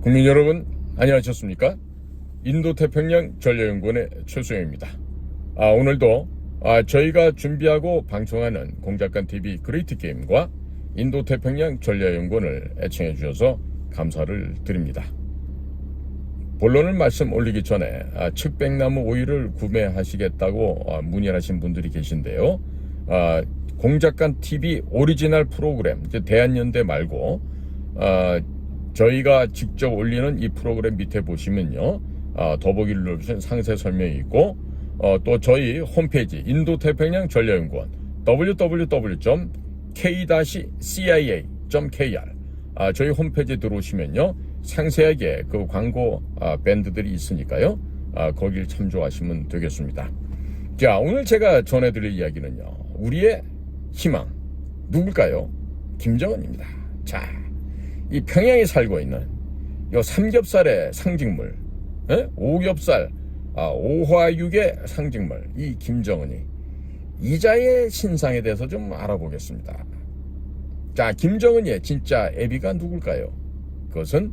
국민 여러분, 안녕하셨습니까? 인도태평양 전략연구원의 최수영입니다. 오늘도 저희가 준비하고 방송하는 공작간TV 그레이트 게임과 인도태평양 전략연구원을 애청해 주셔서 감사를 드립니다. 본론을 말씀 올리기 전에 측백나무 오일을 구매하시겠다고 문의하신 분들이 계신데요. 공작간TV 오리지널 프로그램, 대한연대 말고 저희가 직접 올리는 이 프로그램 밑에 보시면요, 더보기를 누르시면 상세 설명이 있고, 또 저희 홈페이지 인도태평양 전략연구원 www.k-cia.kr 저희 홈페이지에 들어오시면요, 상세하게 그 광고 밴드들이 있으니까요, 거길 참조하시면 되겠습니다. 자, 오늘 제가 전해드릴 이야기는요, 우리의 희망 누굴까요? 김정은입니다. 자, 이 평양에 살고 있는 요 삼겹살의 상징물, 오겹살, 오화육의 상징물, 이 김정은이 이자의 신상에 대해서 좀 알아보겠습니다. 자, 김정은의 진짜 애비가 누굴까요? 그것은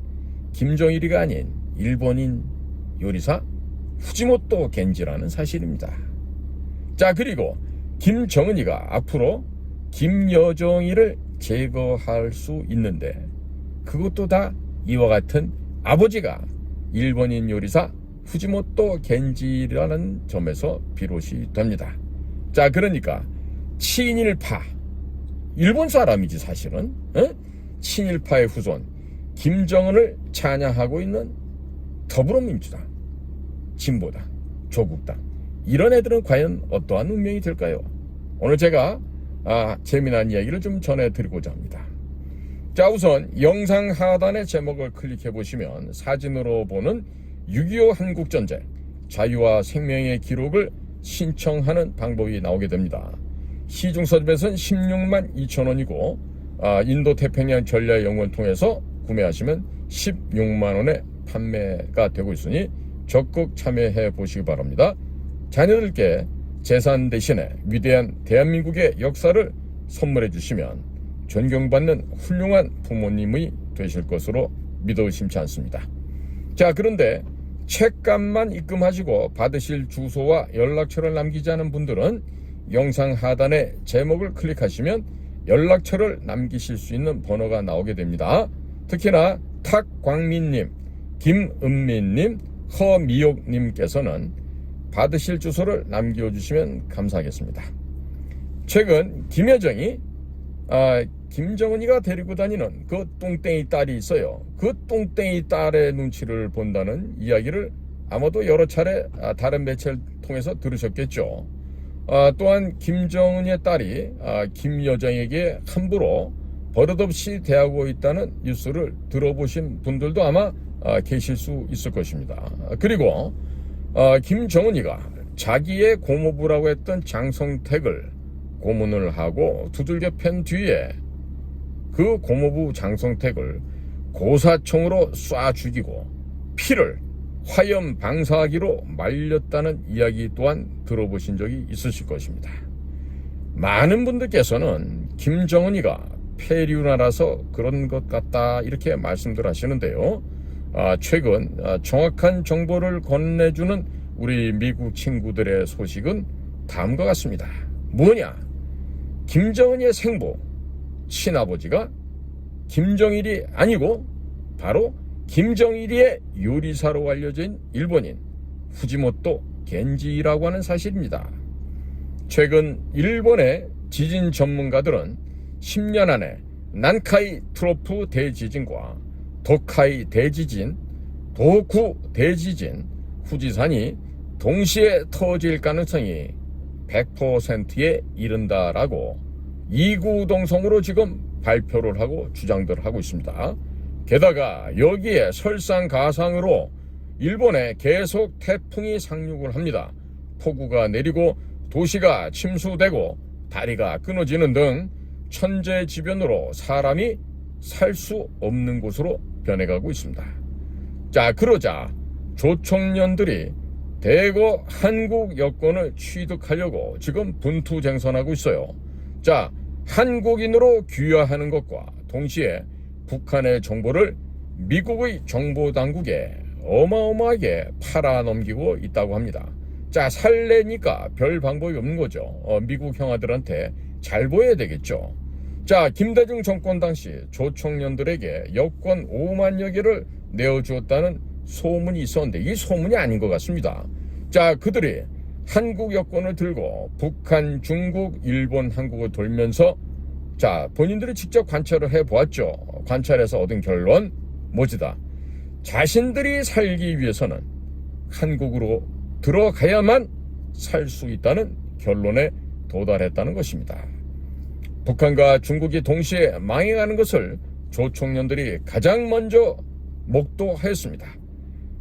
김정일이가 아닌 일본인 요리사 후지모토 겐지라는 사실입니다. 자, 그리고 김정은이가 앞으로 김여정이를 제거할 수 있는데 그것도 다 이와 같은 아버지가 일본인 요리사 후지모토 겐지라는 점에서 비롯이 됩니다. 자, 그러니까 친일파, 일본 사람이지 사실은, 친일파의 후손 김정은을 찬양하고 있는 더불어민주당, 진보당, 조국당, 이런 애들은 과연 어떠한 운명이 될까요? 오늘 제가 재미난 이야기를 좀 전해드리고자 합니다. 자, 우선 영상 하단의 제목을 클릭해 보시면 사진으로 보는 6.25 한국전쟁 자유와 생명의 기록을 신청하는 방법이 나오게 됩니다. 시중 서점에서는 16만 2천 원이고 인도태평양 전략연구원 통해서 구매하시면 16만 원에 판매가 되고 있으니 적극 참여해 보시기 바랍니다. 자녀들께 재산 대신에 위대한 대한민국의 역사를 선물해 주시면 존경받는 훌륭한 부모님이 되실 것으로 믿어 의심치 않습니다. 자, 그런데 책값만 입금하시고 받으실 주소와 연락처를 남기지 않은 분들은 영상 하단에 제목을 클릭하시면 연락처를 남기실 수 있는 번호가 나오게 됩니다. 특히나 탁광민님, 김은민님, 허미옥님께서는 받으실 주소를 남겨주시면 감사하겠습니다. 최근 김여정이 김정은이가 데리고 다니는 그 똥땡이 딸이 있어요. 그 똥땡이 딸의 눈치를 본다는 이야기를 아마도 여러 차례 다른 매체를 통해서 들으셨겠죠. 또한 김정은의 딸이 김여정에게 함부로 버릇없이 대하고 있다는 뉴스를 들어보신 분들도 아마 계실 수 있을 것입니다. 그리고 김정은이가 자기의 고모부라고 했던 장성택을 고문을 하고 두들겨 팬 뒤에 그 고모부 장성택을 고사총으로 쏴 죽이고 피를 화염 방사기로 말렸다는 이야기 또한 들어보신 적이 있으실 것입니다. 많은 분들께서는 김정은이가 폐류나라서 그런 것 같다 이렇게 말씀들 하시는데요. 최근 정확한 정보를 건네주는 우리 미국 친구들의 소식은 다음과 같습니다. 뭐냐? 김정은의 생부 친아버지가 김정일이 아니고 바로 김정일이의 요리사로 알려진 일본인 후지모토 겐지라고 하는 사실입니다. 최근 일본의 지진 전문가들은 10년 안에 난카이 트로프 대지진과 도카이 대지진, 도쿠 대지진, 후지산이 동시에 터질 가능성이 100%에 이른다라고 이구동성으로 지금 발표를 하고 주장들을 하고 있습니다. 게다가 여기에 설상가상으로 일본에 계속 태풍이 상륙을 합니다. 폭우가 내리고 도시가 침수되고 다리가 끊어지는 등 천재지변으로 사람이 살 수 없는 곳으로 변해가고 있습니다. 자, 그러자 조총련들이 대거 한국 여권을 취득하려고 지금 분투쟁선하고 있어요. 자, 한국인으로 귀화하는 것과 동시에 북한의 정보를 미국의 정보당국에 어마어마하게 팔아넘기고 있다고 합니다. 자, 살래니까 별 방법이 없는 거죠. 미국 형아들한테 잘 보여야 되겠죠. 자, 김대중 정권 당시 조총련들에게 여권 5만여 개를 내어주었다는 소문이 있었는데 이 소문이 아닌 것 같습니다. 자, 그들이 한국 여권을 들고 북한, 중국, 일본, 한국을 돌면서 자, 본인들이 직접 관찰을 해보았죠. 관찰해서 얻은 결론 뭐지다. 자신들이 살기 위해서는 한국으로 들어가야만 살 수 있다는 결론에 도달했다는 것입니다. 북한과 중국이 동시에 망해가는 것을 조총련들이 가장 먼저 목도하였습니다.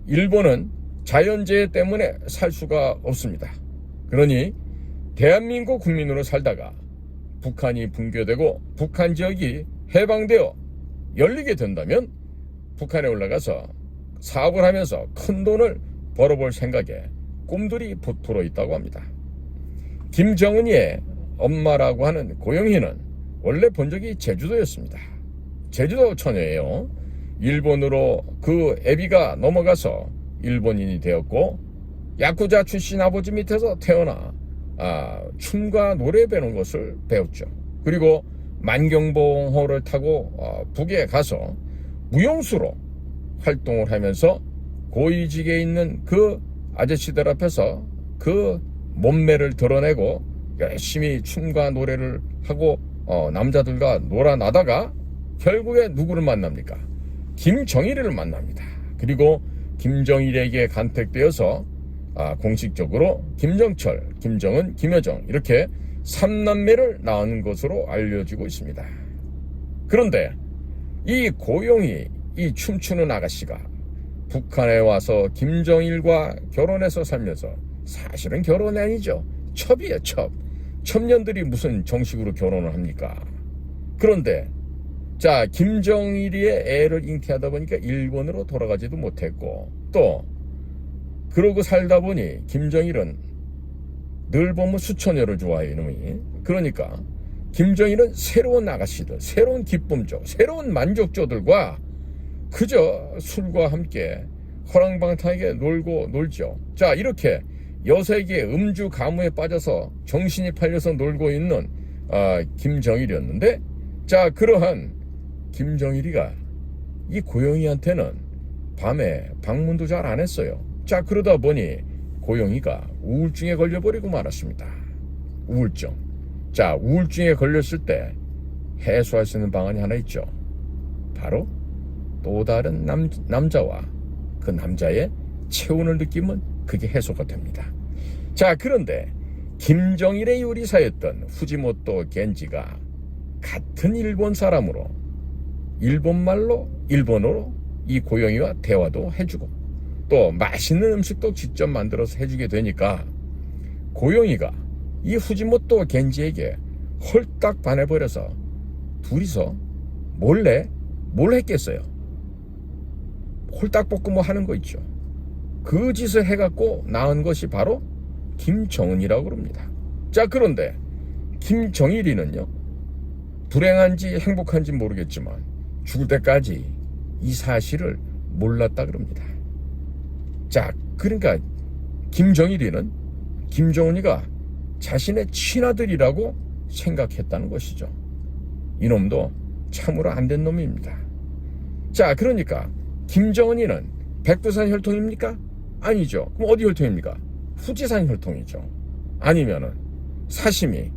일본은 자연재해 때문에 살 수가 없습니다. 그러니 대한민국 국민으로 살다가 북한이 붕괴되고 북한 지역이 해방되어 열리게 된다면 북한에 올라가서 사업을 하면서 큰 돈을 벌어볼 생각에 꿈들이 부풀어 있다고 합니다. 김정은이의 엄마라고 하는 고영희는 원래 본적이 제주도였습니다. 제주도 처녀예요. 일본으로 그 애비가 넘어가서 일본인이 되었고 야쿠자 출신 아버지 밑에서 태어나 춤과 노래 배우는 것을 배웠죠. 그리고 만경봉호를 타고 북에 가서 무용수로 활동을 하면서 고위직에 있는 그 아저씨들 앞에서 그 몸매를 드러내고 열심히 춤과 노래를 하고 남자들과 놀아나다가 결국에 누구를 만납니까? 김정일을 만납니다. 그리고 김정일에게 간택되어서 공식적으로 김정철, 김정은, 김여정 이렇게 3남매를 낳은 것으로 알려지고 있습니다. 그런데 이 고용이 이 춤추는 아가씨가 북한에 와서 김정일과 결혼해서 살면서 사실은 결혼이 아니죠. 첩이에요, 첩. 첩년들이 무슨 정식으로 결혼을 합니까? 그런데 자, 김정일이의 애를 잉태하다 보니까 일본으로 돌아가지도 못했고 또 그러고 살다 보니 김정일은 늘 보면 수천여를 좋아해 이놈이. 그러니까 김정일은 새로운 아가씨들, 새로운 기쁨조, 새로운 만족조들과 그저 술과 함께 허랑방탕하게 놀죠. 자, 이렇게 여색의 음주 가무에 빠져서 정신이 팔려서 놀고 있는 김정일이었는데 자, 그러한 김정일이가 이 고영이한테는 밤에 방문도 잘 안 했어요. 자, 그러다 보니 고영이가 우울증에 걸려버리고 말았습니다. 우울증. 자, 우울증에 걸렸을 때 해소할 수 있는 방안이 하나 있죠. 바로 또 다른 남자와 그 남자의 체온을 느끼면 그게 해소가 됩니다. 자, 그런데 김정일의 요리사였던 후지모토 겐지가 같은 일본 사람으로 일본말로 일본어로 이 고영이와 대화도 해주고 또 맛있는 음식도 직접 만들어서 해주게 되니까 고영이가 이 후지모토 겐지에게 홀딱 반해버려서 둘이서 몰래 뭘 했겠어요? 홀딱볶음 뭐 하는 거 있죠. 그 짓을 해갖고 낳은 것이 바로 김정은이라고 그럽니다. 자, 그런데 김정일이는요, 불행한지 행복한지 모르겠지만 죽을 때까지 이 사실을 몰랐다 그럽니다. 자, 그러니까 김정일이는 김정은이가 자신의 친아들이라고 생각했다는 것이죠. 이놈도 참으로 안 된 놈입니다. 자, 그러니까 김정은이는 백두산 혈통입니까? 아니죠. 그럼 어디 혈통입니까? 후지산 혈통이죠. 아니면은 사시미,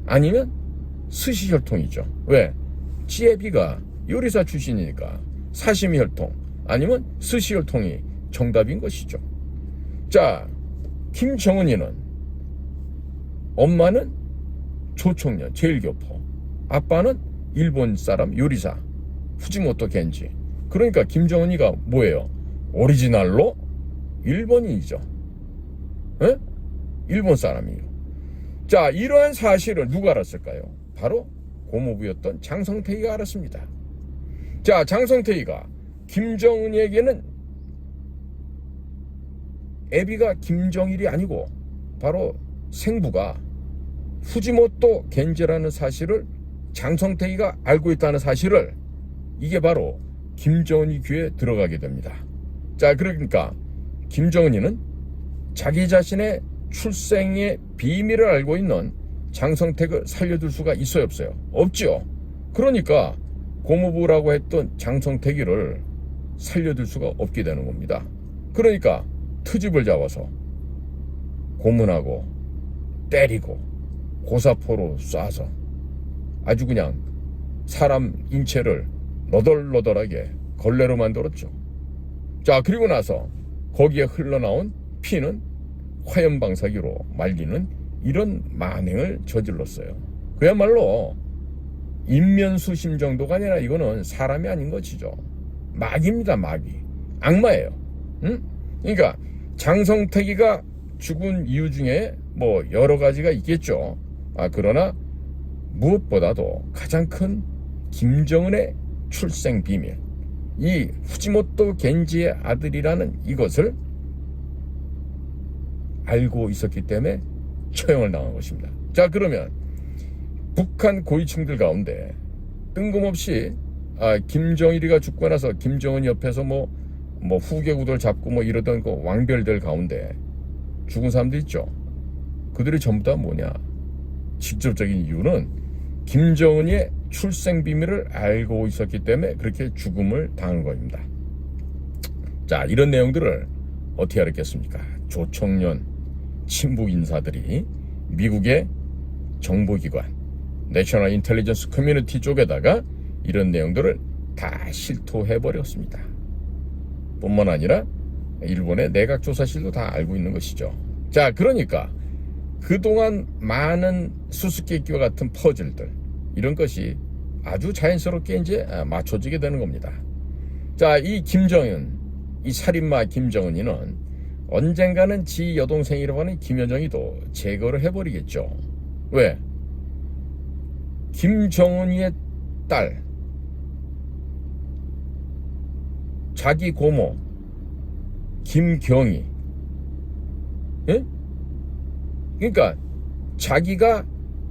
아니면 스시 혈통이죠. 왜? 지혜비가 요리사 출신이니까 사시미 혈통 아니면 스시 혈통이 정답인 것이죠. 자, 김정은이는 엄마는 조총련 제일교포, 아빠는 일본 사람 요리사 후지모토 겐지. 그러니까 김정은이가 뭐예요? 오리지널로 일본인이죠. 에? 일본 사람이에요. 자, 이러한 사실을 누가 알았을까요? 바로 고모부였던 장성태이가 알았습니다. 자, 장성태이가 김정은이에게는 애비가 김정일이 아니고 바로 생부가 후지모토 겐지라는 사실을 장성태이가 알고 있다는 사실을 이게 바로 김정은이 귀에 들어가게 됩니다. 자, 그러니까 김정은이는 자기 자신의 출생의 비밀을 알고 있는 장성택을 살려둘 수가 있어요, 없어요? 없죠. 그러니까 고모부라고 했던 장성택이를 살려둘 수가 없게 되는 겁니다. 그러니까 트집을 잡아서 고문하고 때리고 고사포로 쏴서 아주 그냥 사람 인체를 너덜너덜하게 걸레로 만들었죠. 자, 그리고 나서 거기에 흘러나온 피는 화염방사기로 말리는 이런 만행을 저질렀어요. 그야말로 인면수심 정도가 아니라 이거는 사람이 아닌 것이죠. 마귀입니다, 마귀. 악마예요. 응? 그러니까 장성택이가 죽은 이유 중에 뭐 여러 가지가 있겠죠. 그러나 무엇보다도 가장 큰 김정은의 출생 비밀, 이 후지모토 겐지의 아들이라는 이것을 알고 있었기 때문에 처형을 당한 것입니다. 자, 그러면 북한 고위층들 가운데 뜬금없이 김정일이가 죽고 나서 김정은 옆에서 뭐 후계구들 잡고 뭐 이러던 그 왕별들 가운데 죽은 사람들 있죠. 그들이 전부 다 뭐냐? 직접적인 이유는 김정은의 출생 비밀을 알고 있었기 때문에 그렇게 죽음을 당한 겁니다. 자, 이런 내용들을 어떻게 알았겠습니까? 조청년 친북 인사들이 미국의 정보기관 내셔널 인텔리전스 커뮤니티 쪽에다가 이런 내용들을 다 실토해버렸습니다. 뿐만 아니라 일본의 내각조사실도 다 알고 있는 것이죠. 자, 그러니까 그동안 많은 수수께끼와 같은 퍼즐들, 이런 것이 아주 자연스럽게 이제 맞춰지게 되는 겁니다. 자, 이 김정은, 이 살인마 김정은이는 언젠가는 지 여동생이라고 하는 김여정이도 제거를 해버리겠죠. 왜? 김정은이의 딸, 자기 고모 김경희, 예? 그러니까 자기가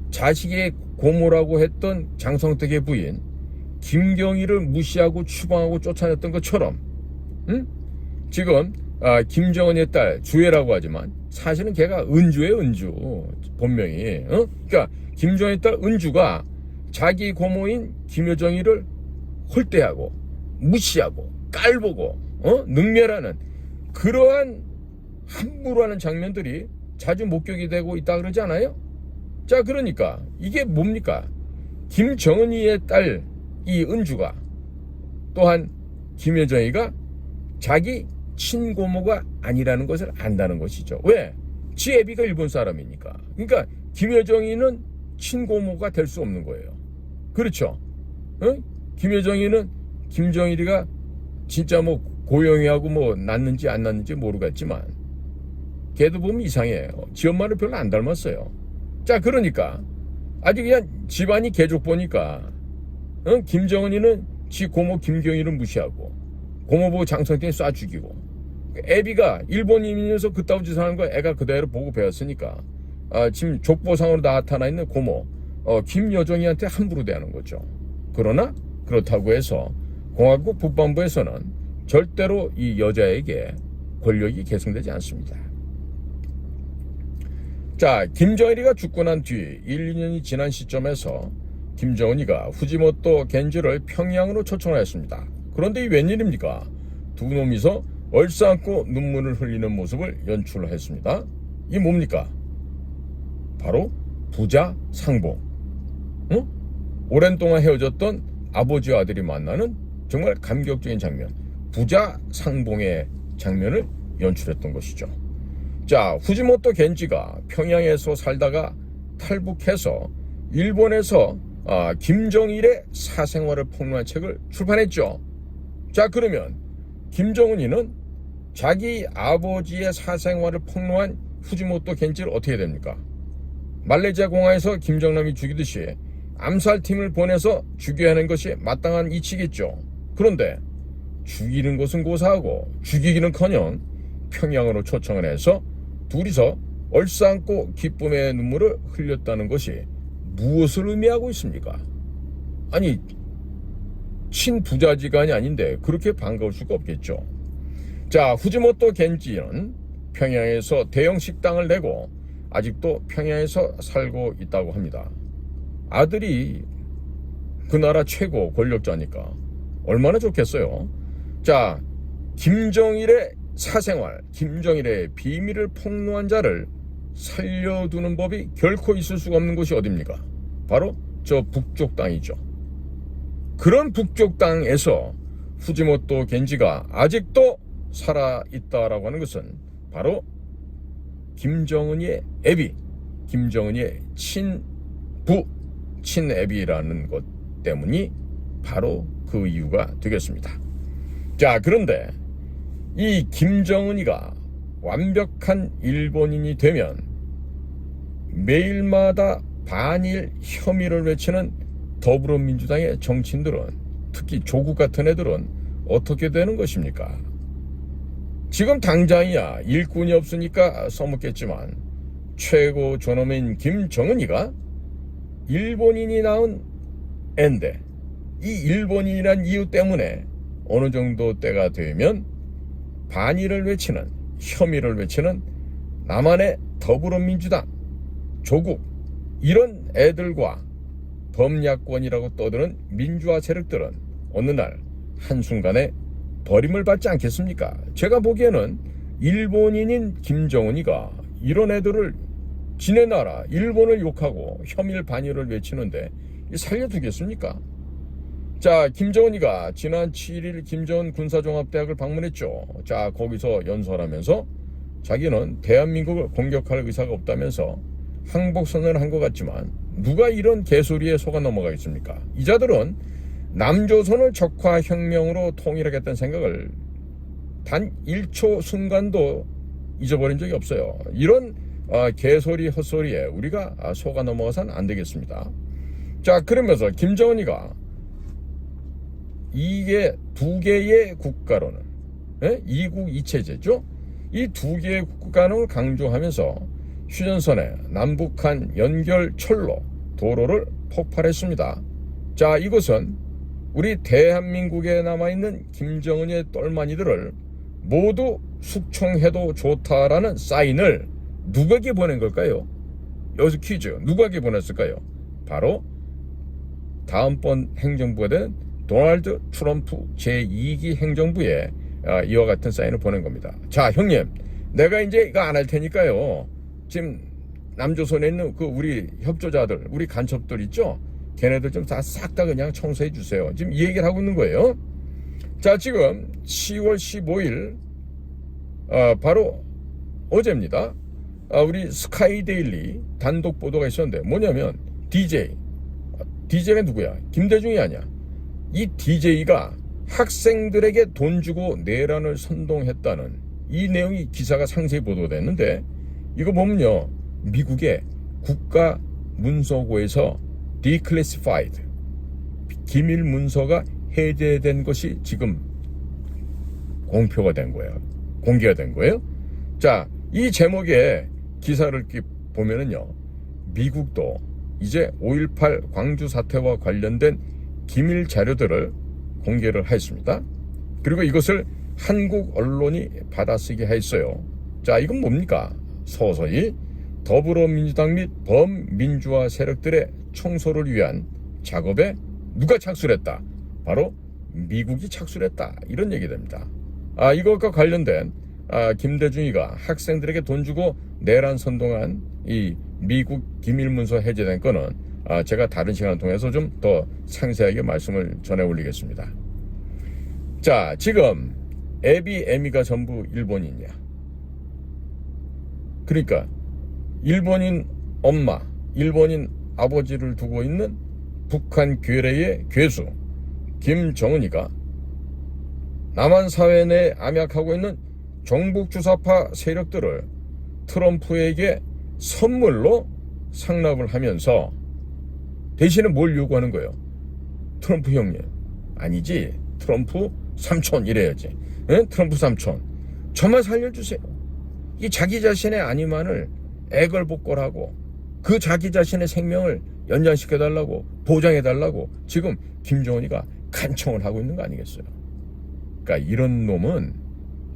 자식의 고모라고 했던 장성택의 부인 김경희를 무시하고 추방하고 쫓아냈던 것처럼, 응? 지금 김정은의 딸 주애라고 하지만 사실은 걔가 은주예요, 은주. 본명이. 그러니까 김정은의 딸 은주가 자기 고모인 김여정이를 홀대하고 무시하고 깔보고 능멸하는 그러한 함부로 하는 장면들이 자주 목격이 되고 있다 그러지 않아요? 자, 그러니까 이게 뭡니까? 김정은이의 딸 이 은주가 또한 김여정이가 자기 친고모가 아니라는 것을 안다는 것이죠. 왜? 지 애비가 일본 사람이니까. 그러니까 김여정이는 친고모가 될 수 없는 거예요. 그렇죠? 김여정이는 김정일이가 진짜 뭐 고영이하고 뭐 낳는지 안 낳는지 모르겠지만 걔도 보면 이상해요. 지 엄마를 별로 안 닮았어요. 자, 그러니까 아주 그냥 집안이 개족 보니까 김정은이는 지 고모 김경희를 무시하고 고모부 장성택이 쏴 죽이고, 애비가 일본인이면서 그따위 짓을 하는 거 애가 그대로 보고 배웠으니까 지금 족보상으로 나타나 있는 고모 김여정이한테 함부로 대하는 거죠. 그러나 그렇다고 해서 공화국 북반부에서는 절대로 이 여자에게 권력이 계승되지 않습니다. 자, 김정일이가 죽고 난 뒤 1, 2년이 지난 시점에서 김정은이가 후지모토 겐지를 평양으로 초청하였습니다. 그런데 이 웬일입니까? 두 놈이서 얼싸안고 눈물을 흘리는 모습을 연출했습니다. 이 뭡니까? 바로 부자 상봉. 오랜 동안 헤어졌던 아버지와 아들이 만나는 정말 감격적인 장면, 부자 상봉의 장면을 연출했던 것이죠. 자, 후지모토 겐지가 평양에서 살다가 탈북해서 일본에서 김정일의 사생활을 폭로한 책을 출판했죠. 자, 그러면 김정은이는 자기 아버지의 사생활을 폭로한 후지모토 겐지를 어떻게 해야 됩니까? 말레이시아 공항에서 김정남이 죽이듯이 암살팀을 보내서 죽여야 하는 것이 마땅한 이치겠죠. 그런데 죽이는 것은 고사하고 죽이기는커녕 평양으로 초청을 해서 둘이서 얼싸안고 기쁨의 눈물을 흘렸다는 것이 무엇을 의미하고 있습니까? 아니, 친부자지간이 아닌데 그렇게 반가울 수가 없겠죠. 자, 후지모토 겐지는 평양에서 대형 식당을 내고 아직도 평양에서 살고 있다고 합니다. 아들이 그 나라 최고 권력자니까 얼마나 좋겠어요. 자, 김정일의 사생활, 김정일의 비밀을 폭로한 자를 살려두는 법이 결코 있을 수가 없는 곳이 어딥니까? 바로 저 북쪽 땅이죠. 그런 북쪽 땅에서 후지모토 겐지가 아직도 살아있다라고 하는 것은 바로 김정은의 애비, 김정은의 친애비라는 것 때문이 바로 그 이유가 되겠습니다. 자, 그런데 이 김정은이가 완벽한 일본인이 되면 매일마다 반일 혐의를 외치는 더불어민주당의 정치인들은, 특히 조국 같은 애들은 어떻게 되는 것입니까? 지금 당장이야 일꾼이 없으니까 써먹겠지만 최고 존엄인 김정은이가 일본인이 낳은 앤데 이 일본인이란 이유 때문에 어느 정도 때가 되면 반일을 외치는, 혐의를 외치는 남한의 더불어민주당, 조국, 이런 애들과 범야권이라고 떠드는 민주화 세력들은 어느 날 한순간에 버림을 받지 않겠습니까? 제가 보기에는 일본인인 김정은이가 이런 애들을 지네 나라 일본을 욕하고 혐일 반일을 외치는데 살려두겠습니까? 자, 김정은이가 지난 7일 김정은 군사종합대학을 방문했죠. 자, 거기서 연설하면서 자기는 대한민국을 공격할 의사가 없다면서 항복선언을 한 것 같지만 누가 이런 개소리에 속아 넘어가겠습니까? 이 자들은 남조선을 적화혁명으로 통일하겠다는 생각을 단 1초 순간도 잊어버린 적이 없어요. 이런 개소리 헛소리에 우리가 속아 넘어가서는 안 되겠습니다. 자, 그러면서 김정은이가 이게 두 개의 국가론을, 이국 이체제죠. 이 두 개의 국가론을 강조하면서 휴전선에 남북한 연결철로 도로를 폭발했습니다. 자, 이것은 우리 대한민국에 남아있는 김정은의 똘마니들을 모두 숙청해도 좋다라는 사인을 누구에게 보낸 걸까요? 여기서 퀴즈. 누구에게 보냈을까요? 바로 다음번 행정부가 된 도널드 트럼프 제2기 행정부에 이와 같은 사인을 보낸 겁니다. 자, 형님, 내가 이제 이거 안 할 테니까요. 지금 남조선에 있는 그 우리 협조자들, 우리 간첩들 있죠? 걔네들 좀 다 싹 다 그냥 청소해 주세요. 지금 이 얘기를 하고 있는 거예요. 자, 지금 10월 15일 바로 어제입니다. 우리 스카이데일리 단독 보도가 있었는데 뭐냐면 DJ가 누구야? 김대중이 아니야. 이 DJ가 학생들에게 돈 주고 내란을 선동했다는 이 내용이 기사가 상세히 보도됐는데 이거 보면요, 미국의 국가 문서고에서 declassified, 기밀 문서가 해제된 것이 지금 공표가 된 거예요. 공개가 된 거예요. 자, 이 제목의 기사를 보면은요, 미국도 이제 5.18 광주 사태와 관련된 기밀 자료들을 공개를 했습니다. 그리고 이것을 한국 언론이 받아쓰게 했어요. 자, 이건 뭡니까? 서서히 더불어민주당 및 범민주화 세력들의 청소를 위한 작업에 누가 착수를 했다? 바로 미국이 착수를 했다. 이런 얘기 됩니다. 이것과 관련된 김대중이가 학생들에게 돈 주고 내란 선동한 이 미국 기밀문서 해제된 건은 제가 다른 시간을 통해서 좀 더 상세하게 말씀을 전해 올리겠습니다. 자, 지금 애비가 전부 일본인이야. 그러니까 일본인 엄마, 일본인 아버지를 두고 있는 북한 괴뢰의 괴수 김정은이가 남한 사회 내에 암약하고 있는 종북주사파 세력들을 트럼프에게 선물로 상납을 하면서 대신에 뭘 요구하는 거예요? 트럼프 형님, 아니지, 트럼프 삼촌 이래야지. 트럼프 삼촌, 저만 살려주세요. 이 자기 자신의 안위만을 애걸복걸하고 그 자기 자신의 생명을 연장시켜달라고, 보장해달라고 지금 김정은이가 간청을 하고 있는 거 아니겠어요? 그러니까 이런 놈은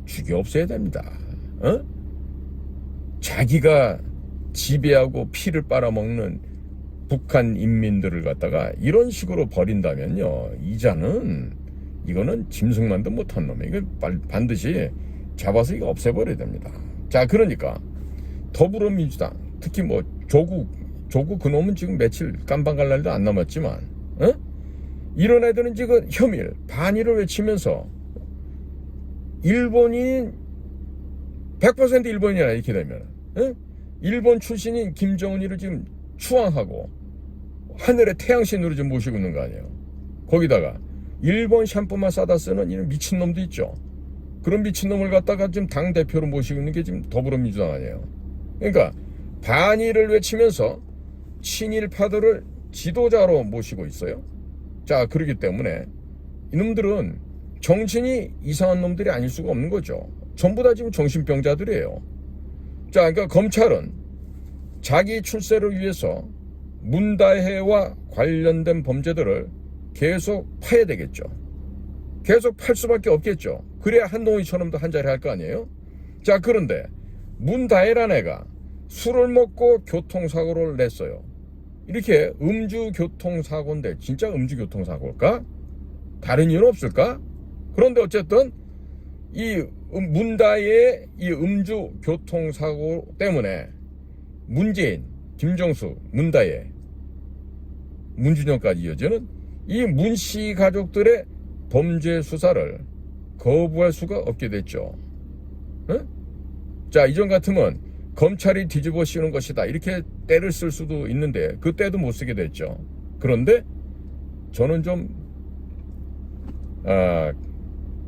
죽여 없애야 됩니다. 어? 자기가 지배하고 피를 빨아먹는 북한 인민들을 갖다가 이런 식으로 버린다면요, 이거는 짐승만도 못한 놈이에요. 이거 반드시 잡아서 이거 없애버려야 됩니다. 자, 그러니까 더불어민주당, 특히 뭐 조국 그놈은 지금 며칠 깜방 갈 날도 안 남았지만, 어? 이런 애들은 지금 혐일, 반일을 외치면서 일본인 100% 일본이야 이렇게 되면, 어? 일본 출신인 김정은이를 지금 추앙하고 하늘의 태양신으로 좀 모시고 있는 거 아니에요. 거기다가 일본 샴푸만 싸다 쓰는 이런 미친놈도 있죠. 그런 미친놈을 갖다가 지금 당대표로 모시고 있는 게 지금 더불어민주당 아니에요. 그러니까 반일을 외치면서 친일파들을 지도자로 모시고 있어요. 자, 그렇기 때문에 이놈들은 정신이 이상한 놈들이 아닐 수가 없는 거죠. 전부 다 지금 정신병자들이에요. 자, 그러니까 검찰은 자기 출세를 위해서 문다혜와 관련된 범죄들을 계속 파야 되겠죠. 계속 팔 수밖에 없겠죠. 그래야 한동훈이처럼도 한 자리 할 거 아니에요. 자, 그런데 문다혜란 애가 술을 먹고 교통사고를 냈어요. 이렇게 음주교통사고인데 진짜 음주교통사고일까? 다른 이유는 없을까? 그런데 어쨌든 이 문다혜의 이 음주교통사고 때문에 문재인, 김정수, 문다혜, 문준영까지 이어지는 이 문씨 가족들의 범죄 수사를 거부할 수가 없게 됐죠. 응? 자, 이전 같으면 검찰이 뒤집어 씌우는 것이다 이렇게 때를 쓸 수도 있는데 그 때도 못 쓰게 됐죠. 그런데 저는 좀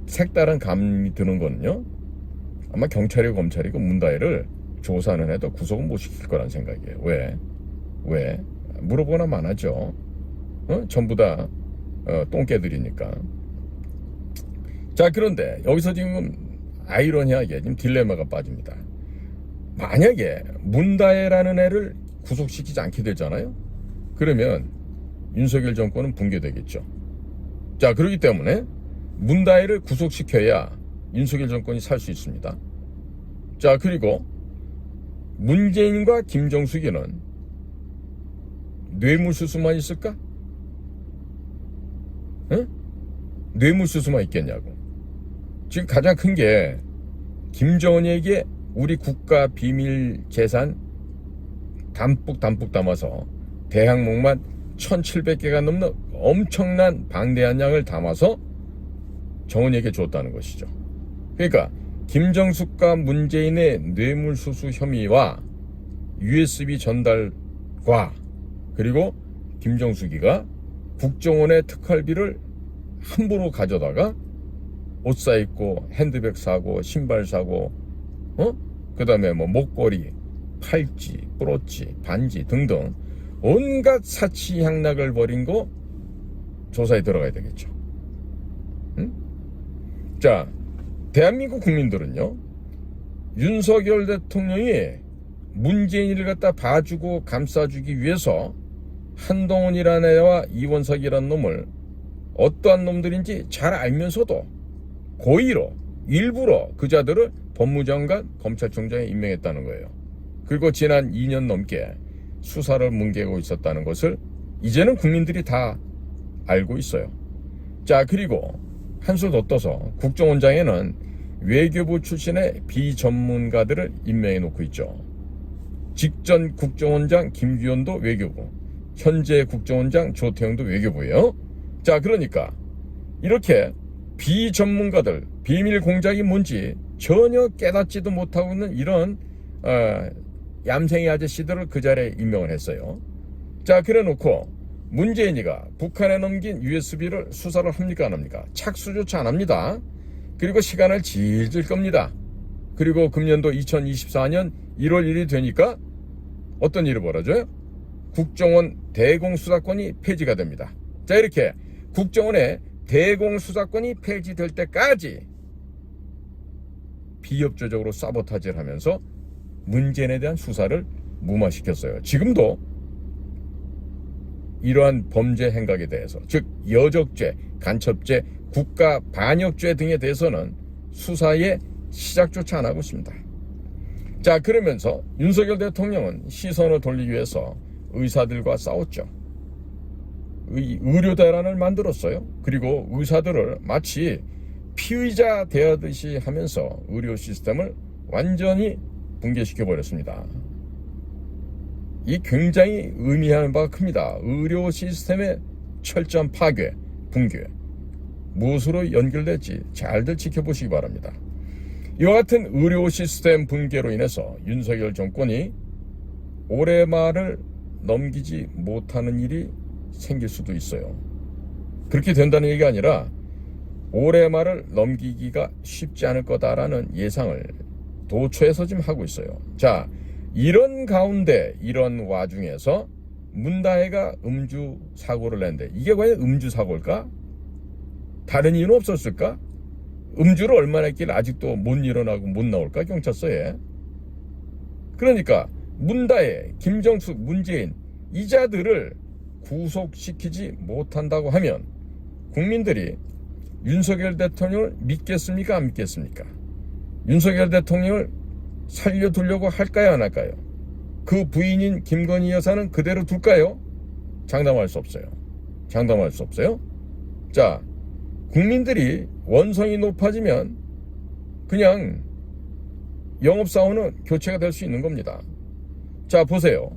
색다른 감이 드는 거는요, 아마 경찰이고 검찰이고 문다혜를 조사는 해도 구속은 못 시킬 거란 생각이에요. 왜? 물어보나 마나죠. 전부 다 똥개들이니까. 자, 그런데 여기서 지금 아이러니하게 지금 딜레마가 빠집니다. 만약에 문다혜라는 애를 구속시키지 않게 되잖아요. 그러면 윤석열 정권은 붕괴되겠죠. 자, 그렇기 때문에 문다혜를 구속시켜야 윤석열 정권이 살 수 있습니다. 자, 그리고 문재인과 김정숙이는 뇌물수수만 있을까? 응? 뇌물수수만 있겠냐고. 지금 가장 큰 게 김정은에게 우리 국가 비밀 재산 담뿍 담아서 대항목만 1700개가 넘는 엄청난 방대한 양을 담아서 정은에게 줬다는 것이죠. 그러니까 김정숙과 문재인의 뇌물수수 혐의와 USB 전달과 그리고 김정숙이가 국정원의 특활비를 함부로 가져다가 옷 사입고 핸드백 사고 신발 사고 그 다음에 뭐 목걸이, 팔찌, 브로치, 반지 등등 온갖 사치향락을 벌인 거 조사에 들어가야 되겠죠. 응? 자, 대한민국 국민들은요, 윤석열 대통령이 문재인을 갖다 봐주고 감싸주기 위해서 한동훈이라는 애와 이원석이라는 놈을 어떠한 놈들인지 잘 알면서도 고의로 일부러 그 자들을 법무장관 검찰총장에 임명했다는 거예요. 그리고 지난 2년 넘게 수사를 뭉개고 있었다는 것을 이제는 국민들이 다 알고 있어요. 자, 그리고 한수 더 떠서 국정원장에는 외교부 출신의 비전문가들을 임명해 놓고 있죠. 직전 국정원장 김규현도 외교부, 현재 국정원장 조태영도 외교부예요. 자, 그러니까 이렇게 비전문가들, 비밀 공작이 뭔지 전혀 깨닫지도 못하고 있는 이런 얌생이 아저씨들을 그 자리에 임명을 했어요. 자, 그래 놓고 문재인이가 북한에 넘긴 USB를 수사를 합니까 안 합니까? 착수조차 안 합니다. 그리고 시간을 질질 겁니다. 그리고 금년도 2024년 1월 1일이 되니까 어떤 일이 벌어져요? 국정원 대공수사권이 폐지가 됩니다. 자, 이렇게 국정원의 대공수사권이 폐지될 때까지 비협조적으로 사보타지를 하면서 문재인에 대한 수사를 무마시켰어요. 지금도 이러한 범죄 행각에 대해서, 즉 여적죄, 간첩죄, 국가 반역죄 등에 대해서는 수사의 시작조차 안 하고 있습니다. 자, 그러면서 윤석열 대통령은 시선을 돌리기 위해서 의사들과 싸웠죠. 의료대란을 만들었어요. 그리고 의사들을 마치 피의자 대하듯이 하면서 의료 시스템을 완전히 붕괴시켜버렸습니다. 이 굉장히 의미하는 바가 큽니다. 의료 시스템의 철저한 파괴, 붕괴. 무엇으로 연결될지 잘들 지켜보시기 바랍니다. 이와 같은 의료 시스템 붕괴로 인해서 윤석열 정권이 올해 말을 넘기지 못하는 일이 생길 수도 있어요. 그렇게 된다는 얘기가 아니라 올해 말을 넘기기가 쉽지 않을 거다라는 예상을 도처에서 지금 하고 있어요. 자, 이런 가운데, 이런 와중에서 문다혜가 음주 사고를 냈는데 이게 과연 음주 사고일까? 다른 이유는 없었을까? 음주를 얼마나 했길래 아직도 못 일어나고 못 나올까? 경찰서에. 그러니까 문다혜, 김정숙, 문재인 이 자들을 구속시키지 못한다고 하면 국민들이 윤석열 대통령을 믿겠습니까? 안 믿겠습니까? 윤석열 대통령을 살려두려고 할까요? 안 할까요? 그 부인인 김건희 여사는 그대로 둘까요? 장담할 수 없어요. 장담할 수 없어요. 자, 국민들이 원성이 높아지면 그냥 영업사원은 교체가 될 수 있는 겁니다. 자, 보세요.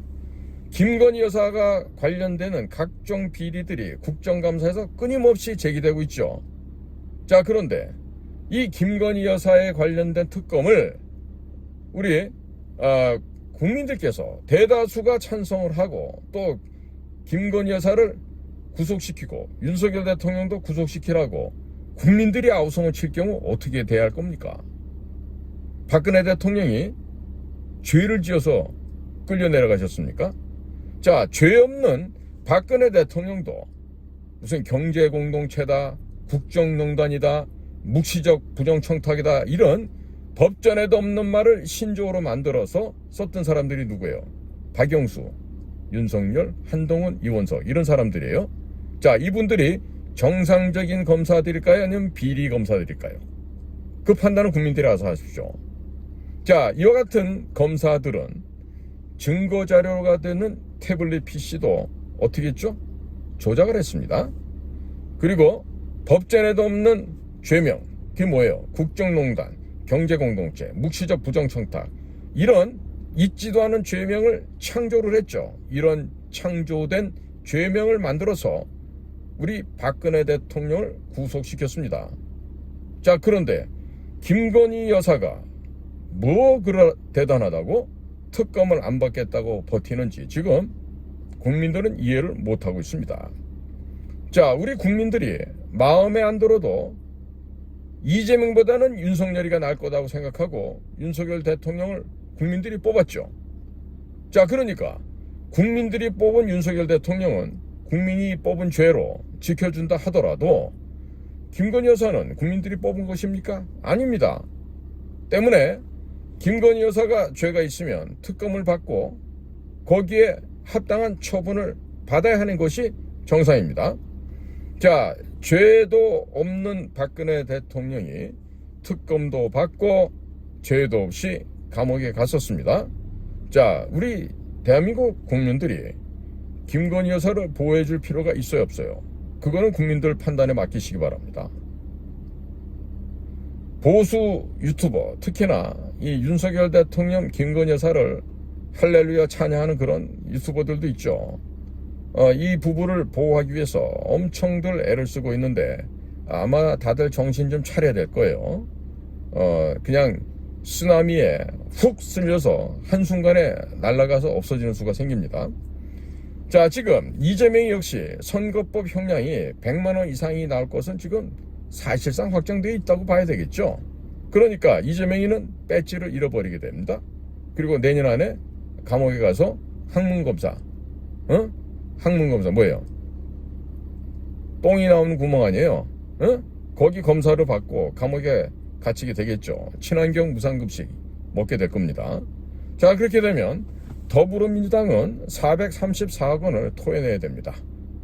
김건희 여사가 관련되는 각종 비리들이 국정감사에서 끊임없이 제기되고 있죠. 자, 그런데 이 김건희 여사에 관련된 특검을 우리 국민들께서 대다수가 찬성을 하고 또 김건희 여사를 구속시키고 윤석열 대통령도 구속시키라고 국민들이 아우성을 칠 경우 어떻게 대할 겁니까? 박근혜 대통령이 죄를 지어서 끌려 내려가셨습니까? 자, 죄 없는 박근혜 대통령도 무슨 경제공동체다, 국정농단이다, 묵시적 부정청탁이다 이런 법전에도 없는 말을 신조어로 만들어서 썼던 사람들이 누구예요? 박영수, 윤석열, 한동훈, 이원석 이런 사람들이에요. 자, 이분들이 정상적인 검사들일까요? 아니면 비리 검사들일까요? 그 판단은 국민들이 알아서 하십시오. 자, 이와 같은 검사들은 증거자료가 되는 태블릿 PC도 어떻게 했죠? 조작을 했습니다. 그리고 법전에도 없는 죄명, 그게 뭐예요? 국정농단, 경제공동체, 묵시적 부정청탁 이런 있지도 않은 죄명을 창조를 했죠. 이런 창조된 죄명을 만들어서 우리 박근혜 대통령을 구속시켰습니다. 자, 그런데 김건희 여사가 뭐 그러 대단하다고 특검을 안 받겠다고 버티는지 지금 국민들은 이해를 못하고 있습니다. 자, 우리 국민들이 마음에 안 들어도 이재명보다는 윤석열이가 나을 거다고 생각하고 윤석열 대통령을 국민들이 뽑았죠. 자, 그러니까 국민들이 뽑은 윤석열 대통령은 국민이 뽑은 죄로 지켜준다 하더라도 김건희 여사는 국민들이 뽑은 것입니까? 아닙니다. 때문에 김건희 여사가 죄가 있으면 특검을 받고 거기에 합당한 처분을 받아야 하는 것이 정상입니다. 자, 죄도 없는 박근혜 대통령이 특검도 받고 죄도 없이 감옥에 갔었습니다. 자, 우리 대한민국 국민들이 김건희 여사를 보호해 줄 필요가 있어요, 없어요? 그거는 국민들 판단에 맡기시기 바랍니다. 보수 유튜버, 특히나 이 윤석열 대통령 김건희 여사를 할렐루야 찬양하는 그런 유튜버들도 있죠. 이 부부를 보호하기 위해서 엄청들 애를 쓰고 있는데 아마 다들 정신 좀 차려야 될 거예요. 그냥 쓰나미에 훅 쓸려서 한순간에 날아가서 없어지는 수가 생깁니다. 자, 지금 이재명이 역시 선거법 형량이 100만 원 이상이 나올 것은 지금 사실상 확정되어 있다고 봐야 되겠죠. 그러니까 이재명이는 배지를 잃어버리게 됩니다. 그리고 내년 안에 감옥에 가서 항문검사, 항문검사 뭐예요? 똥이 나오는 구멍 아니에요? 거기 검사를 받고 감옥에 갇히게 되겠죠. 친환경 무상급식 먹게 될 겁니다. 자, 그렇게 되면 더불어민주당은 434억 원을 토해내야 됩니다.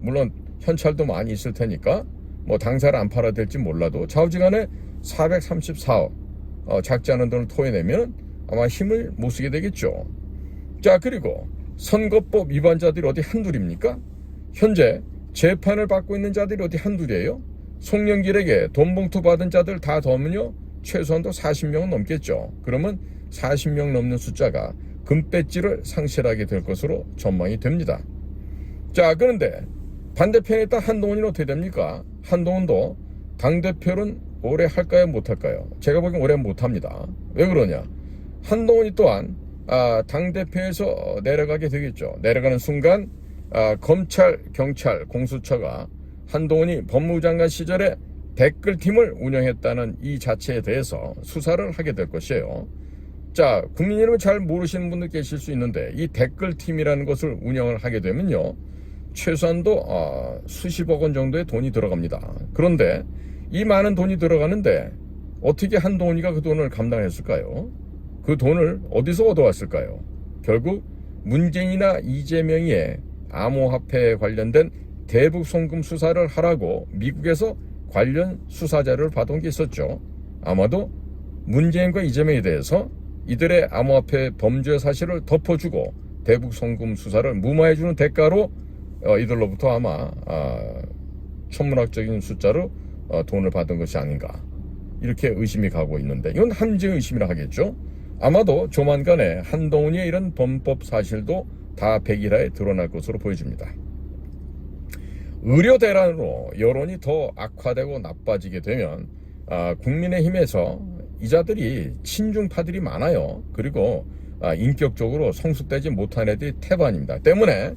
물론 현찰도 많이 있을 테니까 뭐 당사를 안 팔아야 될지 몰라도 좌우지간에 434억 작지 않은 돈을 토해내면 아마 힘을 못 쓰게 되겠죠. 자, 그리고 선거법 위반자들이 어디 한둘입니까? 현재 재판을 받고 있는 자들이 어디 한둘이에요? 송영길에게 돈 봉투 받은 자들 다 더하면요 최소한도 40명은 넘겠죠. 그러면 40명 넘는 숫자가 금배지를 상실하게 될 것으로 전망이 됩니다. 자, 그런데 반대편에 있다 한동훈이는 어떻게 됩니까? 한동훈도 당대표는 오래 할까요 못할까요? 제가 보기엔 오래 못합니다. 왜 그러냐? 한동훈이 또한 당대표에서 내려가게 되겠죠. 내려가는 순간 검찰, 경찰, 공수처가 한동훈이 법무부 장관 시절에 댓글팀을 운영했다는 이 자체에 대해서 수사를 하게 될 것이에요. 자, 국민 여러분 잘 모르시는 분들 계실 수 있는데 이 댓글팀이라는 것을 운영을 하게 되면요 최소한도 수십억 원 정도의 돈이 들어갑니다. 그런데 이 많은 돈이 들어가는데 어떻게 한동훈이가 그 돈을 감당했을까요? 그 돈을 어디서 얻어왔을까요? 결국 문재인이나 이재명의 암호화폐에 관련된 대북 송금 수사를 하라고 미국에서 관련 수사 자료를 받아온 게 있었죠. 아마도 문재인과 이재명에 대해서 이들의 암호화폐 범죄 사실을 덮어주고 대북 송금 수사를 무마해주는 대가로 이들로부터 아마 천문학적인 숫자로 돈을 받은 것이 아닌가 이렇게 의심이 가고 있는데 이건 함정 의심이라 하겠죠. 아마도 조만간에 한동훈의 이런 범법 사실도 다 백일화에 드러날 것으로 보여집니다. 의료 대란으로 여론이 더 악화되고 나빠지게 되면 국민의힘에서 이자들이 친중파들이 많아요. 그리고 인격적으로 성숙되지 못한 애들이 태반입니다. 때문에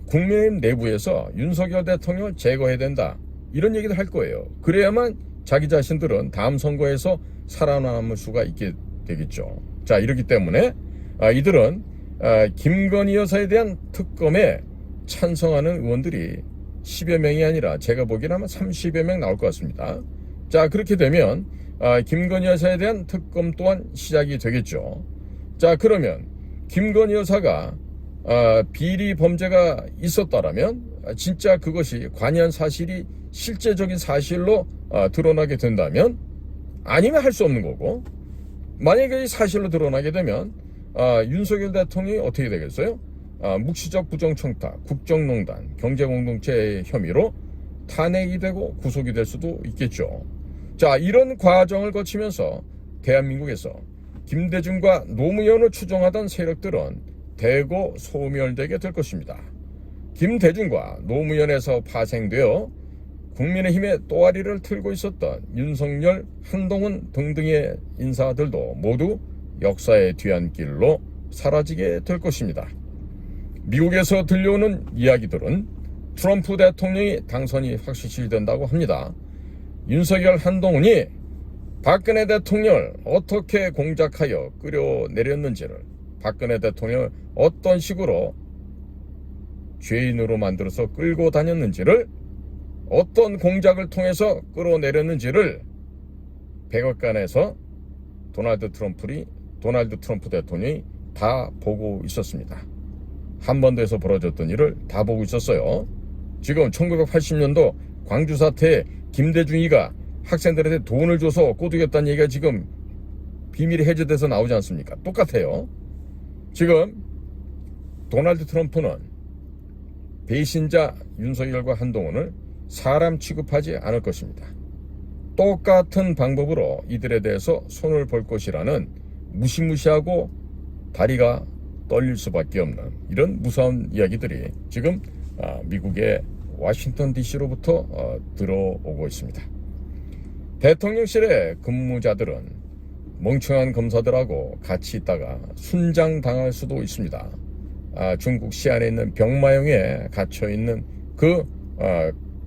국민의힘 내부에서 윤석열 대통령을 제거해야 된다 이런 얘기를 할 거예요. 그래야만 자기 자신들은 다음 선거에서 살아남을 수가 있게 되겠죠. 자, 이렇기 때문에 이들은 김건희 여사에 대한 특검에 찬성하는 의원들이 10여 명이 아니라 제가 보기에는 아마 30여 명 나올 것 같습니다. 자, 그렇게 되면 김건희 여사에 대한 특검 또한 시작이 되겠죠. 자, 그러면 김건희 여사가 비리 범죄가 있었다라면 진짜 그것이 관여한 사실이 실제적인 사실로 드러나게 된다면 아니면 할 수 없는 거고 만약에 이 사실로 드러나게 되면 윤석열 대통령이 어떻게 되겠어요? 묵시적 부정청탁, 국정농단, 경제공동체 혐의로 탄핵이 되고 구속이 될 수도 있겠죠. 자, 이런 과정을 거치면서 대한민국에서 김대중과 노무현을 추종하던 세력들은 대거 소멸되게 될 것입니다. 김대중과 노무현에서 파생되어 국민의힘의 또아리를 틀고 있었던 윤석열, 한동훈 등등의 인사들도 모두 역사의 뒤안길로 사라지게 될 것입니다. 미국에서 들려오는 이야기들은 트럼프 대통령이 당선이 확실시된다고 합니다. 윤석열, 한동훈이 박근혜 대통령을 어떻게 공작하여 끌어내렸는지를 박근혜 대통령을 어떤 식으로 죄인으로 만들어서 끌고 다녔는지를 어떤 공작을 통해서 끌어내렸는지를 백악관에서 도널드 트럼프 대통령이 다 보고 있었습니다. 한반도에서 벌어졌던 일을 다 보고 있었어요. 지금 1980년도 광주 사태에 김대중이가 학생들한테 돈을 줘서 꼬드겼다는 얘기가 지금 비밀이 해제돼서 나오지 않습니까? 똑같아요. 지금 도널드 트럼프는 배신자 윤석열과 한동훈을 사람 취급하지 않을 것입니다. 똑같은 방법으로 이들에 대해서 손을 볼 것이라는 무시무시하고 다리가 떨릴 수밖에 없는 이런 무서운 이야기들이 지금 미국의 워싱턴 DC로부터 들어오고 있습니다. 대통령실의 근무자들은 멍청한 검사들하고 같이 있다가 순장당할 수도 있습니다. 중국 시안에 있는 병마용에 갇혀있는 그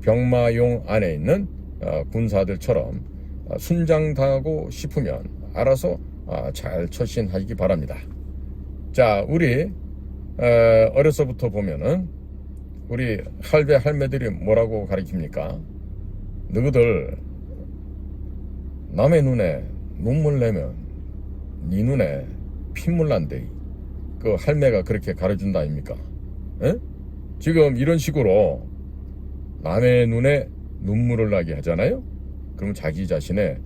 병마용 안에 있는 군사들처럼 순장당하고 싶으면 알아서 잘 처신하기 바랍니다. 자, 우리 어려서부터 보면은 우리 할배 할매들이 뭐라고 가르칩니까? 너희들 남의 눈에 눈물 내면 네 눈에 핏물 난대. 그 할매가 그렇게 가르쳐준다 아닙니까? 에? 지금 이런 식으로 남의 눈에 눈물을 나게 하잖아요. 그럼 자기 자신의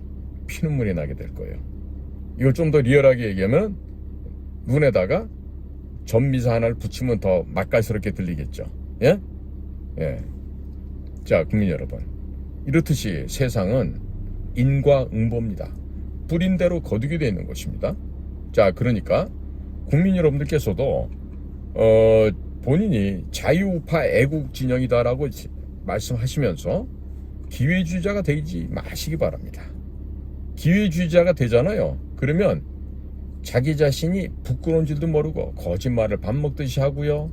피눈물이 나게 될 거예요. 이걸 좀 더 리얼하게 얘기하면 눈에다가 전미사 하나를 붙이면 더 맛깔스럽게 들리겠죠. 예? 예. 자, 국민 여러분, 이렇듯이 세상은 인과응보입니다. 뿌린 대로 거두게 되어 있는 것입니다. 자, 그러니까 국민 여러분들께서도 본인이 자유우파 애국 진영이다라고 말씀하시면서 기회주의자가 되지 마시기 바랍니다. 기회주의자가 되잖아요. 그러면 자기 자신이 부끄러운 줄도 모르고 거짓말을 밥 먹듯이 하고요.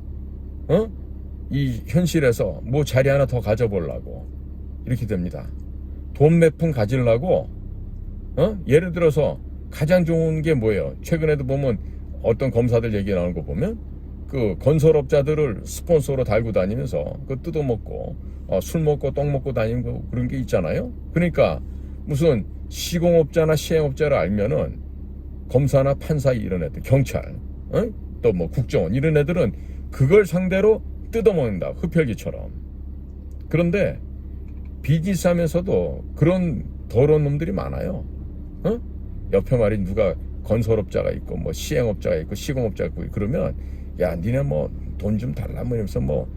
이 현실에서 뭐 자리 하나 더 가져보려고 이렇게 됩니다. 돈 몇 푼 가지려고 예를 들어서 가장 좋은 게 뭐예요? 최근에도 보면 어떤 검사들 얘기 나오는 거 보면 그 건설업자들을 스폰서로 달고 다니면서 그 뜯어먹고 술 먹고 똥 먹고 다니는 거 그런 게 있잖아요. 그러니까 무슨 시공업자나 시행업자를 알면은 검사나 판사 이런 애들, 경찰, 또 뭐 국정원 이런 애들은 그걸 상대로 뜯어먹는다, 흡혈귀처럼. 그런데 비즈니스 하면서도 그런 더러운 놈들이 많아요. 옆에 말이 누가 건설업자가 있고 뭐 시행업자가 있고 시공업자가 있고 그러면 야 니네 뭐 돈 좀 달라 뭐 이러면서 뭐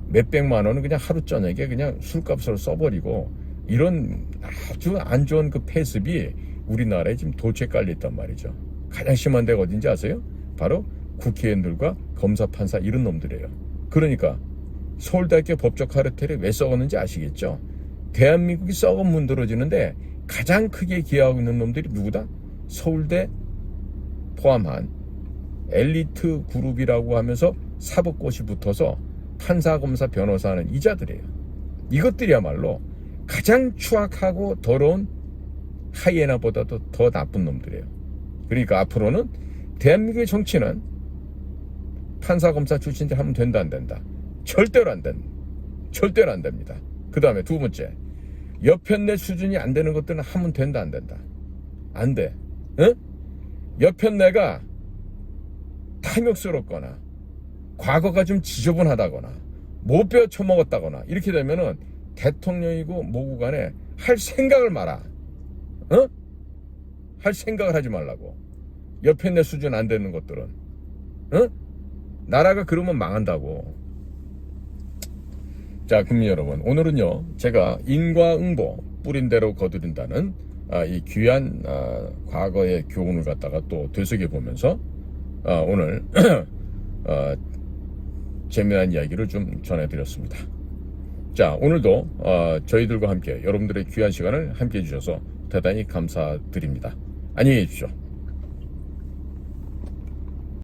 몇백만 원은 그냥 하루 저녁에 그냥 술값으로 써버리고 이런 아주 안 좋은 그 폐습이 우리나라에 지금 도처에 깔려있단 말이죠. 가장 심한 데가 어딘지 아세요? 바로 국회의원들과 검사, 판사 이런 놈들이에요. 그러니까 서울대학교 법적 카르텔이 왜 썩었는지 아시겠죠? 대한민국이 썩어 문드러지는데 가장 크게 기여하고 있는 놈들이 누구다? 서울대 포함한 엘리트 그룹이라고 하면서 사법고시 붙어서 판사, 검사, 변호사하는 이자들이에요. 이것들이야말로 가장 추악하고 더러운 하이에나보다도 더 나쁜 놈들이에요. 그러니까 앞으로는 대한민국의 정치는 판사, 검사 출신들 하면 된다 안 된다? 절대로 안 된다. 절대로 안 됩니다. 그 다음에 두 번째, 여편내 수준이 안 되는 것들은 하면 된다 안 된다? 안 돼. 여편내가 탐욕스럽거나 과거가 좀 지저분하다거나 못 배워 처먹었다거나 이렇게 되면은 대통령이고 뭐고 간에 할 생각을 마라. 할 생각을 하지 말라고. 여편내 수준 안 되는 것들은 나라가 그러면 망한다고. 자, 국민 여러분, 오늘은요 제가 인과응보 뿌린 대로 거두린다는 이 귀한 과거의 교훈을 갖다가 또 되새겨보면서 오늘 재미난 이야기를 좀 전해드렸습니다. 자, 오늘도 저희들과 함께 여러분들의 귀한 시간을 함께 해주셔서 대단히 감사드립니다. 안녕히 계십시오.